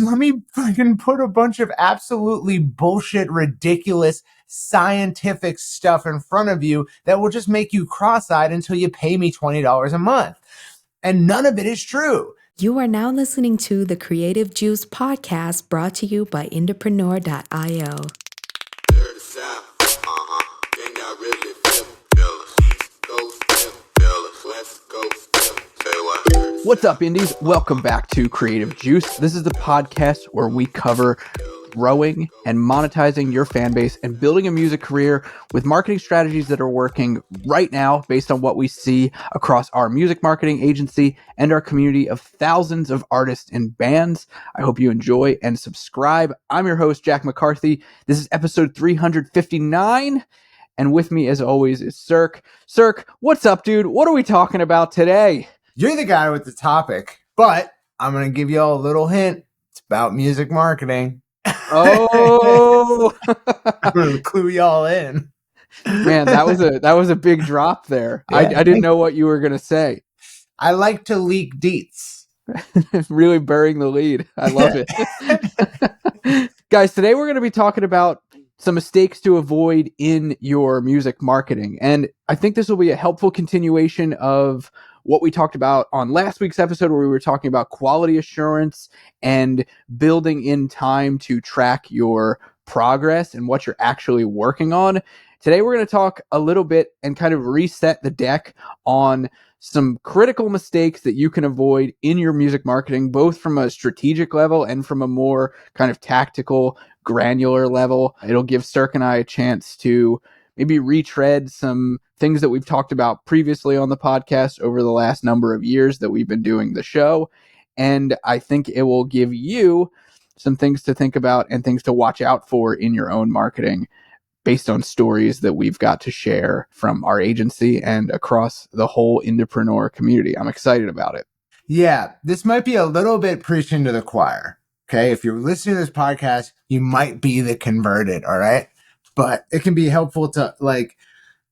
let me fucking put a bunch of absolutely bullshit, ridiculous, scientific stuff in front of you that will just make you cross-eyed until you pay me $20 a month. And none of it is true. You are now listening to the Creative Juice podcast brought to you by Entrepreneur.io. What's up, indies? Welcome back to Creative Juice. This is the podcast where we cover growing and monetizing your fan base and building a music career with marketing strategies that are working right now based on what we see across our music marketing agency and our community of thousands of artists and bands. I hope you enjoy and subscribe. I'm your host, Jack McCarthy. This is episode 359. And with me, as always, is Circa. Circa, what's up, dude? What are we talking about today? You're the guy with the topic, but I'm going to give you all a little hint. It's about music marketing. Oh, I'm going to clue y'all in. Man, that was a big drop there. Yeah, I didn't know what you were going to say. I like to leak deets. Really burying the lead. I love it. Guys, today we're going to be talking about some mistakes to avoid in your music marketing. And I think this will be a helpful continuation of what we talked about on last week's episode, where we were talking about quality assurance and building in time to track your progress and what you're actually working on. Today, we're going to talk a little bit and kind of reset the deck on some critical mistakes that you can avoid in your music marketing, both from a strategic level and from a more kind of tactical, granular level. It'll give Circa and I a chance to maybe retread some things that we've talked about previously on the podcast over the last number of years that we've been doing the show. And I think it will give you some things to think about and things to watch out for in your own marketing based on stories that we've got to share from our agency and across the whole Entrepreneur community. I'm excited about it. Yeah, this might be a little bit preaching to the choir. Okay, if you're listening to this podcast, you might be the converted, all right? But it can be helpful to,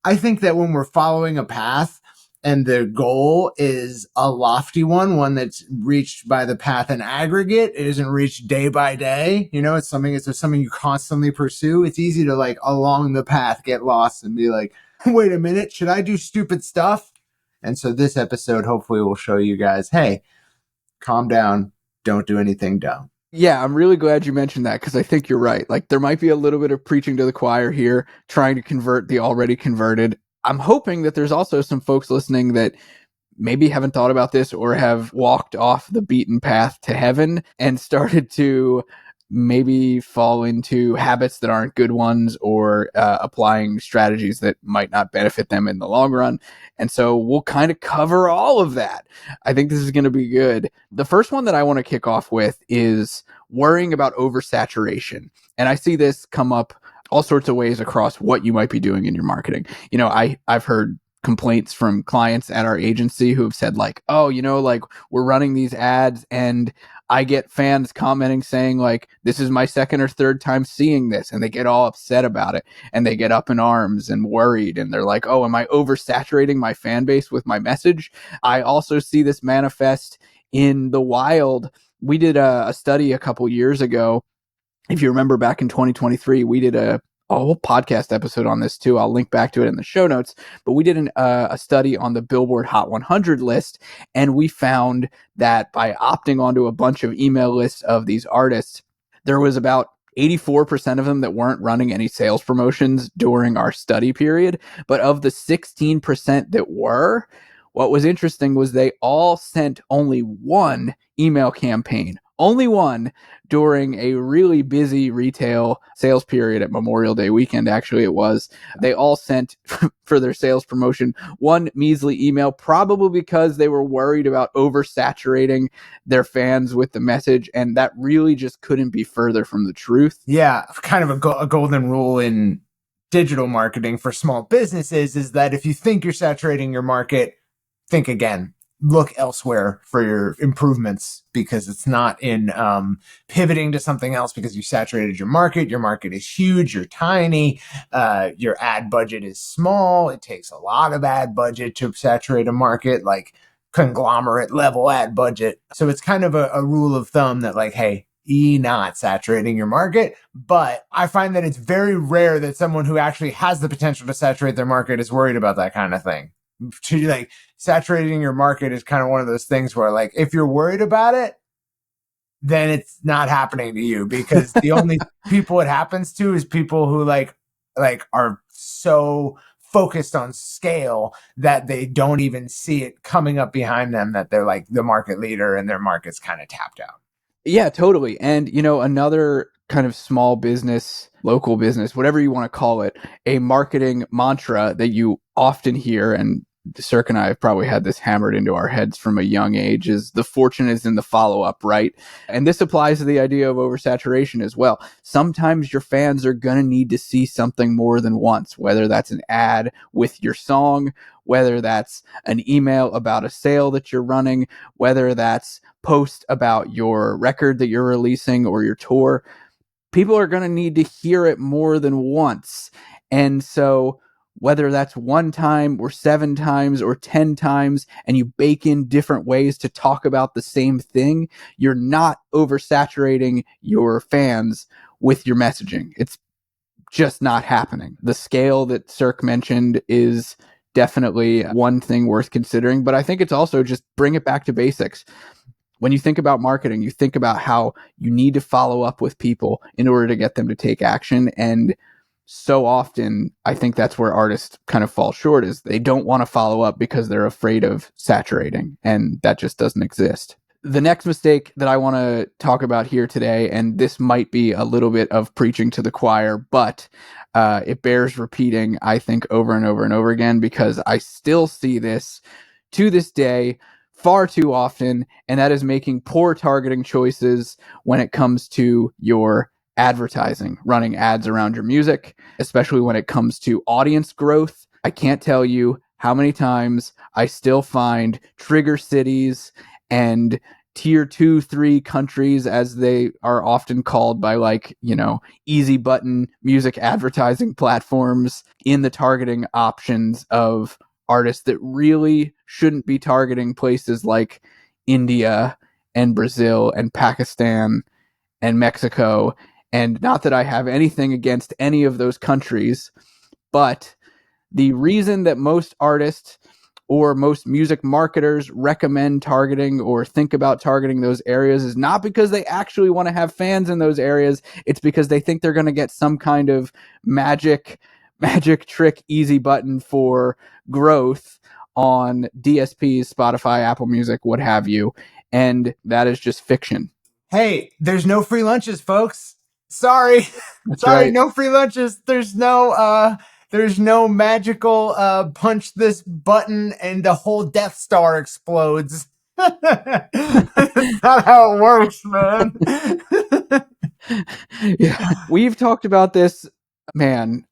I think that when we're following a path and the goal is a lofty one that's reached by the path in aggregate, it isn't reached day by day. You know, it's something you constantly pursue. It's easy to along the path get lost and be like, wait a minute, should I do stupid stuff? And so this episode hopefully will show you guys, hey, calm down, don't do anything dumb. Yeah, I'm really glad you mentioned that because I think you're right. There might be a little bit of preaching to the choir here, trying to convert the already converted. I'm hoping that there's also some folks listening that maybe haven't thought about this or have walked off the beaten path to heaven and started to maybe fall into habits that aren't good ones or applying strategies that might not benefit them in the long run. And so we'll kind of cover all of that. I think this is going to be good. The first one that I want to kick off with is worrying about oversaturation. And I see this come up all sorts of ways across what you might be doing in your marketing. You know, I've heard complaints from clients at our agency who have said we're running these ads and I get fans commenting saying this is my second or third time seeing this, and they get all upset about it and they get up in arms and worried and they're like, oh, am I oversaturating my fan base with my message? I also see this manifest in the wild. We did a study a couple years ago. If you remember, back in 2023, we did a whole podcast episode on this too. I'll link back to it in the show notes. But we did a study on the Billboard Hot 100 list, and we found that by opting onto a bunch of email lists of these artists, there was about 84% of them that weren't running any sales promotions during our study period. But of the 16% that were, what was interesting was they all sent only one email campaign. Only one during a really busy retail sales period at Memorial Day weekend. Actually, it was. They all sent for their sales promotion one measly email, probably because they were worried about oversaturating their fans with the message. And that really just couldn't be further from the truth. Yeah, kind of a golden rule in digital marketing for small businesses is that if you think you're saturating your market, think again. Look elsewhere for your improvements, because it's not in pivoting to something else because you saturated your market. Your market is huge. You're tiny. Your ad budget is small. It takes a lot of ad budget to saturate a market, like conglomerate level ad budget. So it's kind of a rule of thumb that hey, not saturating your market. But I find that it's very rare that someone who actually has the potential to saturate their market is worried about that kind of thing. To like saturating your market is kind of one of those things where like if you're worried about it, then it's not happening to you, because the only people it happens to is people who like are so focused on scale that they don't even see it coming up behind them, that they're like the market leader and their market's kind of tapped out. Yeah, totally. And, another kind of small business, local business, whatever you want to call it, a marketing mantra that you often hear, and Cirque and I have probably had this hammered into our heads from a young age, is the fortune is in the follow-up, right? And this applies to the idea of oversaturation as well. Sometimes your fans are going to need to see something more than once, whether that's an ad with your song, whether that's an email about a sale that you're running, whether that's post about your record that you're releasing or your tour. People are going to need to hear it more than once. And so whether that's one time or 7 times or 10 times, and you bake in different ways to talk about the same thing, you're not oversaturating your fans with your messaging. It's just not happening. The scale that Cirque mentioned is definitely one thing worth considering, but I think it's also just bring it back to basics. When you think about marketing, you think about how you need to follow up with people in order to get them to take action. And so often, I think that's where artists kind of fall short, is they don't want to follow up because they're afraid of saturating, and that just doesn't exist. The next mistake that I want to talk about here today, and this might be a little bit of preaching to the choir, but it bears repeating, I think, over and over and over again, because I still see this to this day far too often, and that is making poor targeting choices when it comes to your advertising, running ads around your music, especially when it comes to audience growth. I can't tell you how many times I still find trigger cities and tier 2, 3 countries, as they are often called by easy button music advertising platforms, in the targeting options of artists that really shouldn't be targeting places like India and Brazil and Pakistan and Mexico. And not that I have anything against any of those countries, but the reason that most artists or most music marketers recommend targeting or think about targeting those areas is not because they actually want to have fans in those areas. It's because they think they're going to get some kind of magic trick easy button for growth on DSPs, Spotify, Apple Music, what have you. And that is just fiction. Hey, there's no free lunches, folks. Sorry. That's Sorry, right. no free lunches. There's no magical punch this button and the whole Death Star explodes. That's not how it works, man. Yeah. We've talked about this, man.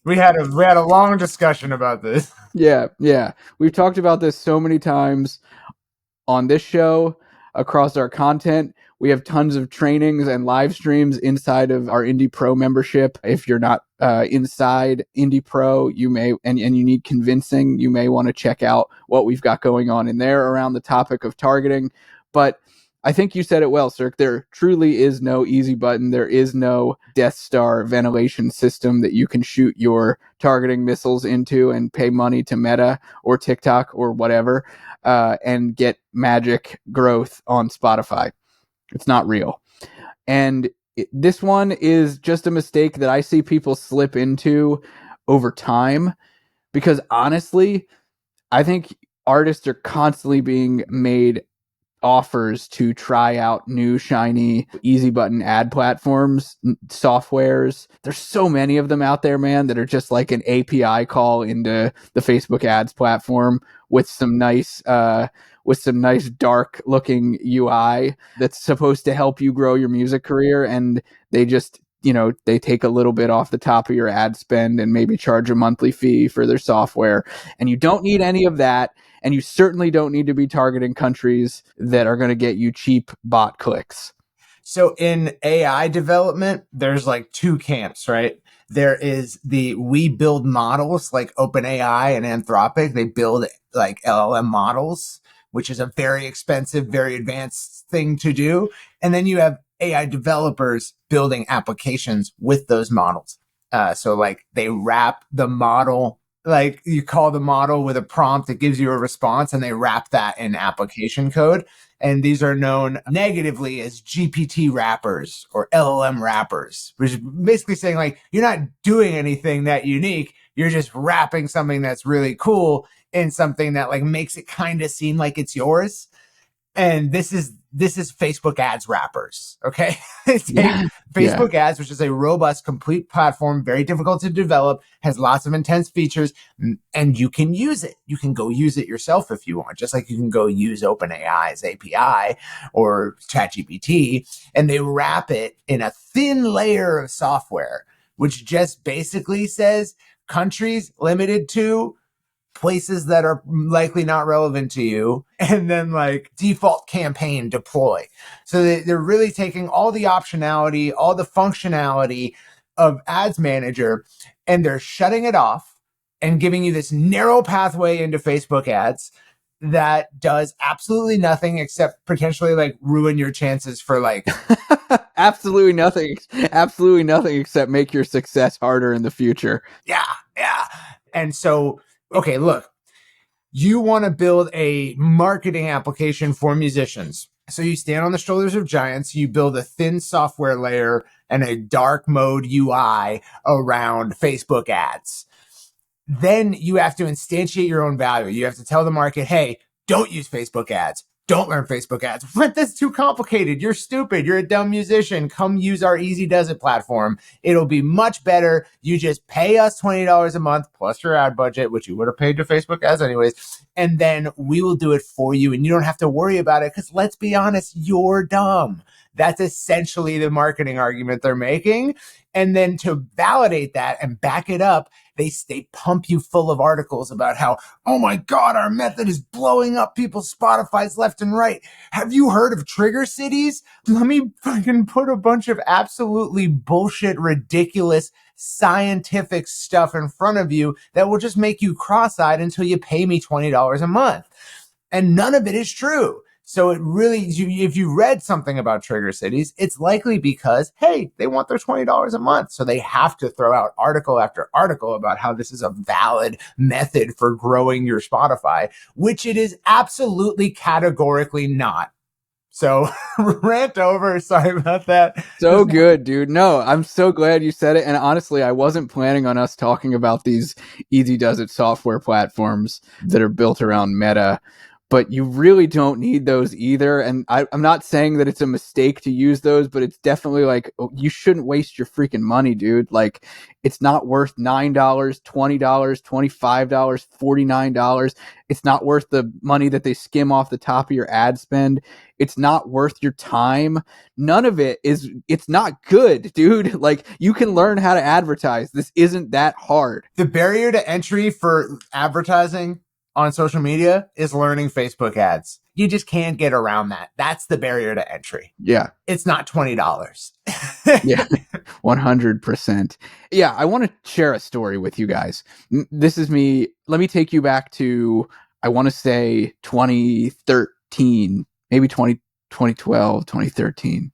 We had a long discussion about this. Yeah. We've talked about this so many times on this show, across our content. We have tons of trainings and live streams inside of our Indie Pro membership. If you're not inside Indie Pro, you may, and you need convincing, you may want to check out what we've got going on in there around the topic of targeting. But I think you said it well, Cirque. There truly is no easy button. There is no Death Star ventilation system that you can shoot your targeting missiles into and pay money to Meta or TikTok or whatever and get magic growth on Spotify. It's not real. And this one is just a mistake that I see people slip into over time, because honestly, I think artists are constantly being made offers to try out new shiny easy button ad platforms, softwares. There's so many of them out there, man, that are just like an API call into the Facebook ads platform with some nice dark looking UI that's supposed to help you grow your music career, and they just they take a little bit off the top of your ad spend and maybe charge a monthly fee for their software. And you don't need any of that. And you certainly don't need to be targeting countries that are going to get you cheap bot clicks. So in AI development, there's like 2 camps, right? There is we build models like OpenAI and Anthropic. They build like LLM models, which is a very expensive, very advanced thing to do. And then you have AI developers building applications with those models. So like they wrap the model, like you call the model with a prompt that gives you a response, and they wrap that in application code. And these are known negatively as GPT wrappers or LLM wrappers, which is basically saying like, you're not doing anything that unique. You're just wrapping something that's really cool in something that like makes it kind of seem like it's yours. And this is Facebook ads wrappers. Okay. Take Facebook ads, which is a robust, complete platform, very difficult to develop, has lots of intense features, and you can use it. You can go use it yourself if you want, just like you can go use OpenAI's API or ChatGPT, and they wrap it in a thin layer of software, which just basically says countries limited to places that are likely not relevant to you, and then like default campaign deploy. So they're really taking all the optionality, all the functionality of Ads Manager, and they're shutting it off and giving you this narrow pathway into Facebook ads that does absolutely nothing except potentially like ruin your chances for like absolutely nothing except make your success harder in the future. Yeah. And so, okay, look, you want to build a marketing application for musicians. So you stand on the shoulders of giants, you build a thin software layer and a dark mode UI around Facebook ads. Then you have to instantiate your own value. You have to tell the market, hey, don't use Facebook ads. Don't learn Facebook ads. What? That's too complicated. You're stupid. You're a dumb musician. Come use our Easy Does It platform. It'll be much better. You just pay us $20 a month plus your ad budget, which you would have paid to Facebook ads anyways. And then we will do it for you. And you don't have to worry about it because let's be honest, you're dumb. That's essentially the marketing argument they're making. And then to validate that and back it up, they pump you full of articles about how, oh my God, our method is blowing up people's Spotify's left and right. Have you heard of trigger cities? Let me fucking put a bunch of absolutely bullshit, ridiculous scientific stuff in front of you that will just make you cross-eyed until you pay me $20 a month. And none of it is true. So it really, if you read something about trigger cities, it's likely because, hey, they want their $20 a month. So they have to throw out article after article about how this is a valid method for growing your Spotify, which it is absolutely categorically not. So rant over. Sorry about that. So good, dude. No, I'm so glad you said it. And honestly, I wasn't planning on us talking about these Easy Does It software platforms that are built around Meta. But you really don't need those either. And I'm not saying that it's a mistake to use those, but it's definitely like, you shouldn't waste your freaking money, dude. Like, it's not worth $9, $20, $25, $49. It's not worth the money that they skim off the top of your ad spend. It's not worth your time. None of it is, it's not good, dude. Like, you can learn how to advertise. This isn't that hard. The barrier to entry for advertising on social media is learning Facebook ads. You just can't get around that. That's the barrier to entry. Yeah. It's not $20. Yeah, 100%. Yeah, I want to share a story with you guys. This is me. Let me take you back to, I want to say 2013, maybe 2012, 2013.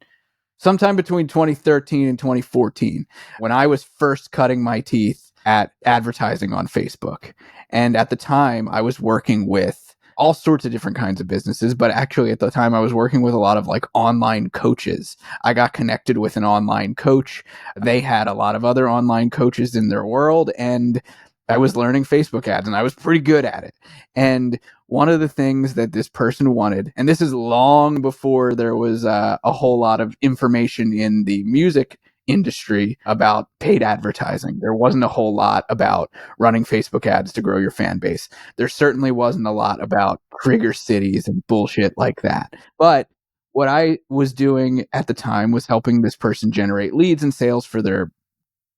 Sometime between 2013 and 2014, when I was first cutting my teeth at advertising on Facebook. And at the time, I was working with all sorts of different kinds of businesses, but actually at the time I was working with a lot of like online coaches. I got connected with an online coach. They had a lot of other online coaches in their world, and I was learning Facebook ads, and I was pretty good at it. And one of the things that this person wanted, and this is long before there was a whole lot of information in the music industry about paid advertising. There wasn't a whole lot about running Facebook ads to grow your fan base. There certainly wasn't a lot about trigger cities and bullshit like that. But what I was doing at the time was helping this person generate leads and sales for their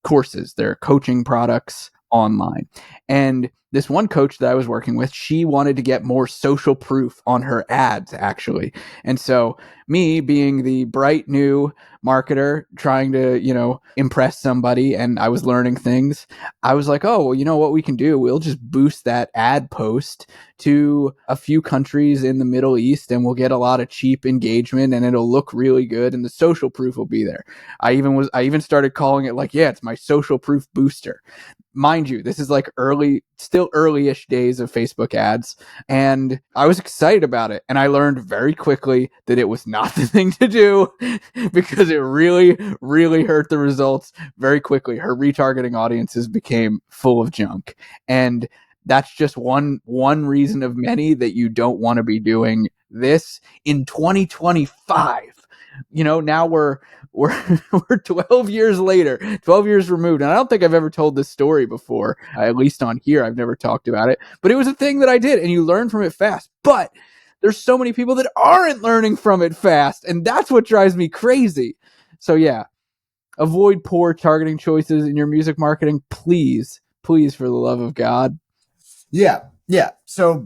courses, their coaching products online. And this one coach that I was working with, she wanted to get more social proof on her ads, actually. And so me being the bright new marketer trying to, impress somebody, and I was learning things, I was like, oh, well, you know what we can do? We'll just boost that ad post to a few countries in the Middle East, and we'll get a lot of cheap engagement, and it'll look really good, and the social proof will be there. I even started calling it like, yeah, it's my social proof booster. Mind you, this is like still early-ish days of Facebook ads, and I was excited about it. And I learned very quickly that it was not the thing to do because it really, really hurt the results very quickly. Her retargeting audiences became full of junk. And that's just one reason of many that you don't want to be doing this in 2025. Now we're we're 12 years later, 12 years removed. And I don't think I've ever told this story before, at least on here. I've never talked about it, but it was a thing that I did, and you learn from it fast. But there's so many people that aren't learning from it fast, and that's what drives me crazy. So yeah, avoid poor targeting choices in your music marketing, please, please, for the love of God. Yeah. So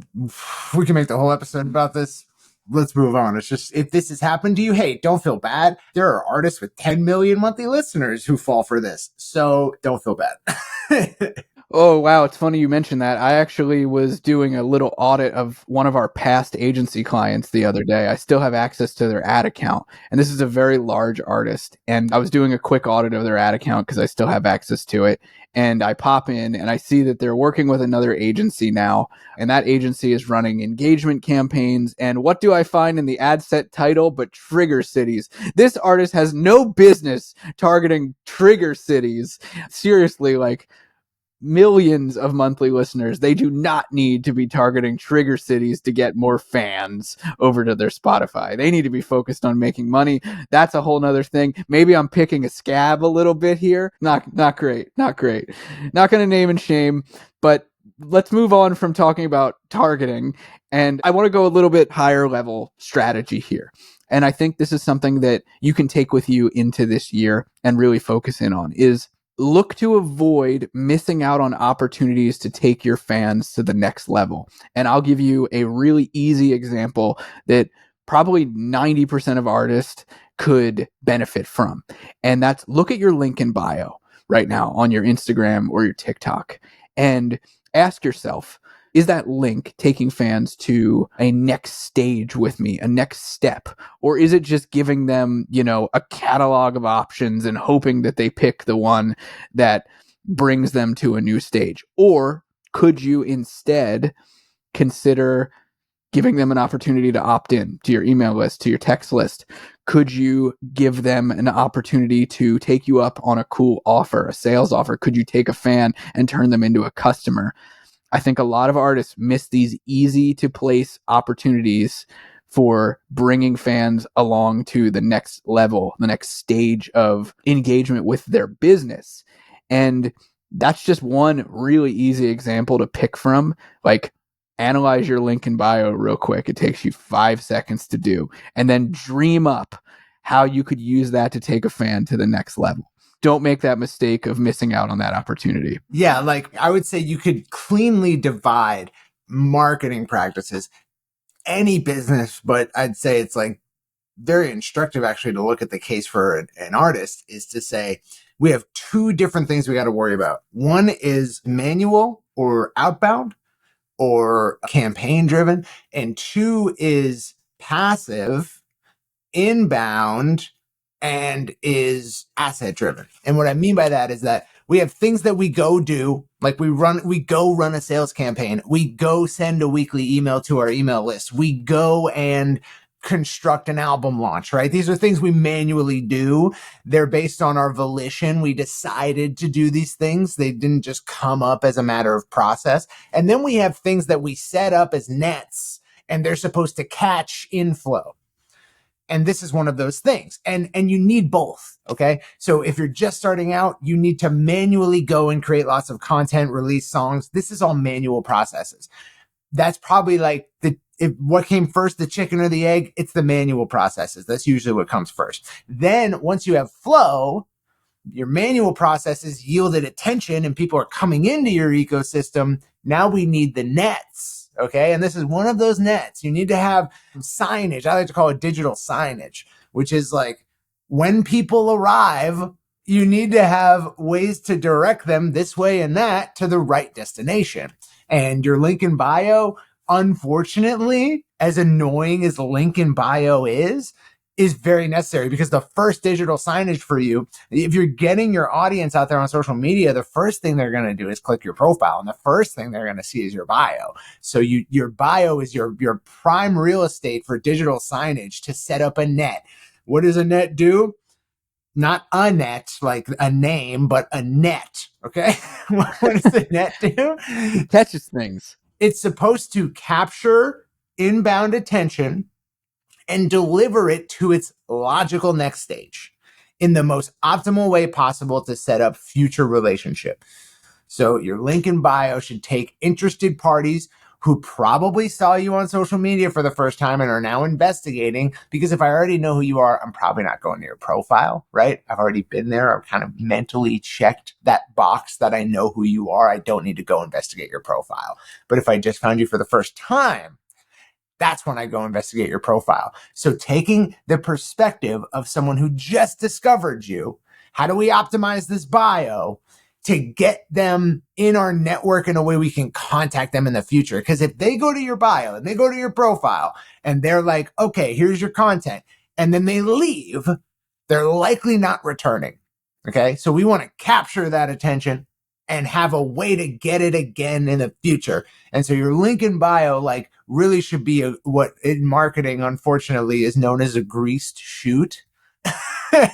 we can make the whole episode about this. Let's move on. It's just, if this has happened to you, hey, don't feel bad. There are artists with 10 million monthly listeners who fall for this. So don't feel bad. Oh, wow. It's funny you mentioned that. I actually was doing a little audit of one of our past agency clients the other day. I still have access to their ad account, and this is a very large artist. And I was doing a quick audit of their ad account because I still have access to it. And I pop in and I see that they're working with another agency now, and that agency is running engagement campaigns. And what do I find in the ad set title but trigger cities? This artist has no business targeting trigger cities. Seriously, like, millions of monthly listeners. They do not need to be targeting trigger cities to get more fans over to their Spotify. They need to be focused on making money. That's a whole nother thing. Maybe I'm picking a scab a little bit here. Not great. Not going to name and shame, but let's move on from talking about targeting. And I want to go a little bit higher level strategy here. And I think this is something that you can take with you into this year and really focus in on, is look to avoid missing out on opportunities to take your fans to the next level. And I'll give you a really easy example that probably 90% of artists could benefit from. And that's, look at your link in bio right now on your Instagram or your TikTok and ask yourself, is that link taking fans to a next stage with me, a next step? Or is it just giving them, a catalog of options and hoping that they pick the one that brings them to a new stage? Or could you instead consider giving them an opportunity to opt in to your email list, to your text list? Could you give them an opportunity to take you up on a cool offer, a sales offer? Could you take a fan and turn them into a customer? I think a lot of artists miss these easy to place opportunities for bringing fans along to the next level, the next stage of engagement with their business. And that's just one really easy example to pick from. Like, analyze your link in bio real quick. It takes you 5 seconds to do, and then dream up how you could use that to take a fan to the next level. Don't make that mistake of missing out on that opportunity. Yeah, like I would say you could cleanly divide marketing practices, any business, but I'd say it's like very instructive actually to look at the case for an artist, is to say we have two different things we got to worry about. One is manual or outbound or campaign driven, and two is passive, inbound, and is asset driven. And what I mean by that is that we have things that we go do, like we go run a sales campaign. We go send a weekly email to our email list. We go and construct an album launch, right? These are things we manually do. They're based on our volition. We decided to do these things. They didn't just come up as a matter of process. And then we have things that we set up as nets, and they're supposed to catch inflow. And this is one of those things. And you need both. Okay. So if you're just starting out, you need to manually go and create lots of content, release songs. This is all manual processes. That's probably like what came first, the chicken or the egg? It's the manual processes. That's usually what comes first. Then once you have flow, your manual processes yielded attention and people are coming into your ecosystem. Now we need the nets. Okay. And this is one of those nets. You need to have signage. I like to call it digital signage, which is like when people arrive, you need to have ways to direct them this way and that to the right destination. And your link in bio, unfortunately, as annoying as the link in bio is very necessary, because the first digital signage for you, if you're getting your audience out there on social media, the first thing they're going to do is click your profile. And the first thing they're going to see is your bio. So your bio is your prime real estate for digital signage to set up a net. What does a net do? Not a net, like a name, but a net. Okay. What does the net do? It catches things. It's supposed to capture inbound attention and deliver it to its logical next stage in the most optimal way possible to set up future relationship. So your link in bio should take interested parties who probably saw you on social media for the first time and are now investigating, because if I already know who you are, I'm probably not going to your profile, right? I've already been there. I've kind of mentally checked that box that I know who you are. I don't need to go investigate your profile. But if I just found you for the first time, that's when I go investigate your profile. So taking the perspective of someone who just discovered you, how do we optimize this bio to get them in our network in a way we can contact them in the future? Because if they go to your bio and they go to your profile and they're like, okay, here's your content, and then they leave, they're likely not returning. Okay. So we want to capture that attention and have a way to get it again in the future. And so your link in bio, like, really should be what in marketing, unfortunately, is known as a greased chute. It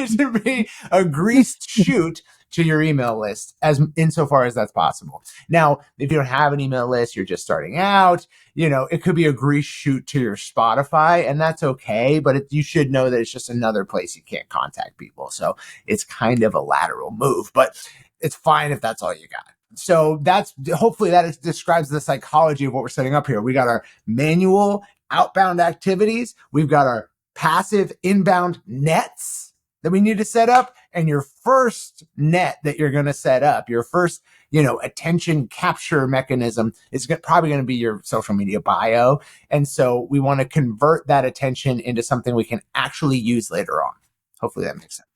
should be a greased chute to your email list, as insofar as that's possible. Now, if you don't have an email list, you're just starting out, it could be a grease chute to your Spotify, and that's okay, but you should know that it's just another place you can't contact people. So it's kind of a lateral move, but it's fine if that's all you got. So hopefully that describes the psychology of what we're setting up here. We got our manual outbound activities. We've got our passive inbound nets that we need to set up. And your first net that you're going to set up, your first, attention capture mechanism is probably going to be your social media bio. And so we want to convert that attention into something we can actually use later on. Hopefully that makes sense.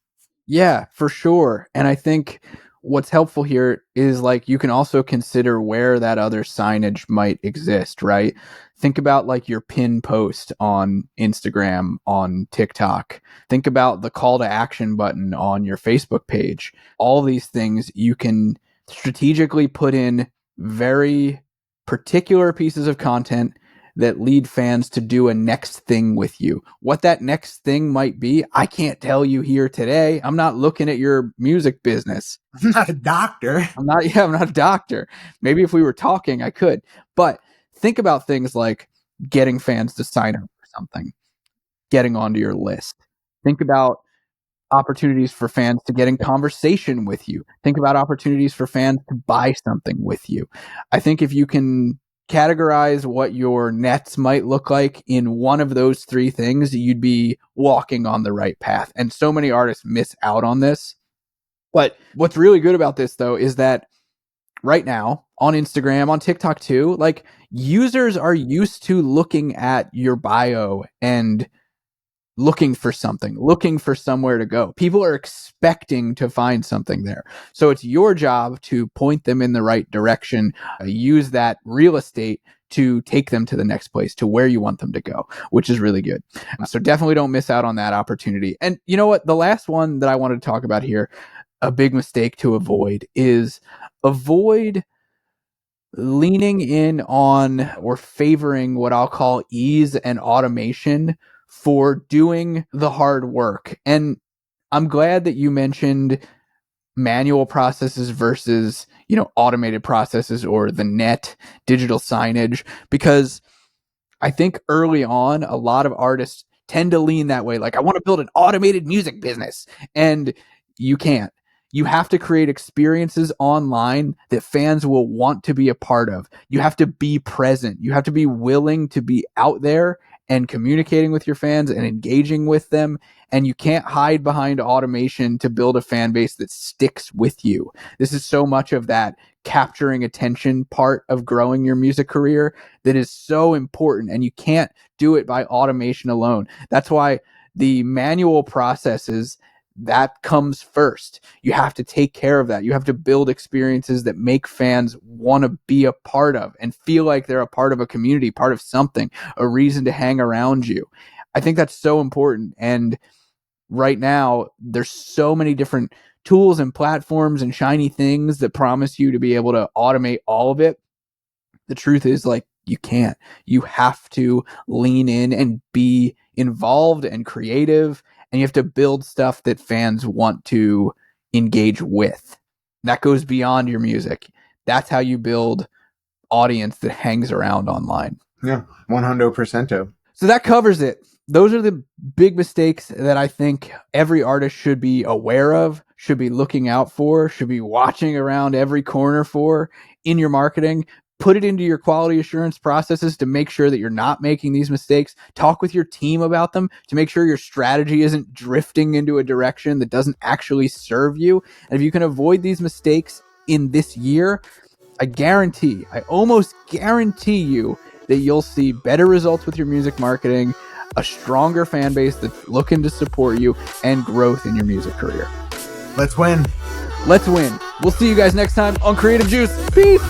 Yeah, for sure. And I think what's helpful here is, like, you can also consider where that other signage might exist, right? Think about like your pin post on Instagram, on TikTok. Think about the call to action button on your Facebook page. All these things you can strategically put in very particular pieces of content that lead fans to do a next thing with you. What that next thing might be, I can't tell you here today. I'm not looking at your music business. I'm not a doctor. I'm not a doctor. Maybe if we were talking, I could. But think about things like getting fans to sign up for something, getting onto your list. Think about opportunities for fans to get in conversation with you. Think about opportunities for fans to buy something with you. I think if you can categorize what your nets might look like in one of those three things, you'd be walking on the right path. And so many artists miss out on this. But what's really good about this, though, is that right now on Instagram, on TikTok too, like, users are used to looking at your bio and looking for something, looking for somewhere to go. People are expecting to find something there. So it's your job to point them in the right direction, use that real estate to take them to the next place, to where you want them to go, which is really good. So definitely don't miss out on that opportunity. And you know what? The last one that I wanted to talk about here, a big mistake to avoid, is avoid leaning in on or favoring what I'll call ease and automation for doing the hard work. And I'm glad that you mentioned manual processes versus, automated processes, or the net digital signage, because I think early on, a lot of artists tend to lean that way. Like, I want to build an automated music business, and you can't. You have to create experiences online that fans will want to be a part of. You have to be present. You have to be willing to be out there and communicating with your fans and engaging with them. And you can't hide behind automation to build a fan base that sticks with you. This is so much of that capturing attention part of growing your music career that is so important, and you can't do it by automation alone. That's why the manual processes, that comes first. You have to take care of that. You have to build experiences that make fans want to be a part of and feel like they're a part of a community, part of something, a reason to hang around you. I think that's so important. And right now, there's so many different tools and platforms and shiny things that promise you to be able to automate all of it. The truth is, like, you can't. You have to lean in and be involved and creative, and you have to build stuff that fans want to engage with. That goes beyond your music. That's how you build audience that hangs around online. Yeah, 100%. So that covers it. Those are the big mistakes that I think every artist should be aware of, should be looking out for, should be watching around every corner for in your marketing. Put it into your quality assurance processes to make sure that you're not making these mistakes. Talk with your team about them to make sure your strategy isn't drifting into a direction that doesn't actually serve you. And if you can avoid these mistakes in this year, I almost guarantee you that you'll see better results with your music marketing, a stronger fan base that's looking to support you, and growth in your music career. Let's win. Let's win. We'll see you guys next time on Creative Juice. Peace.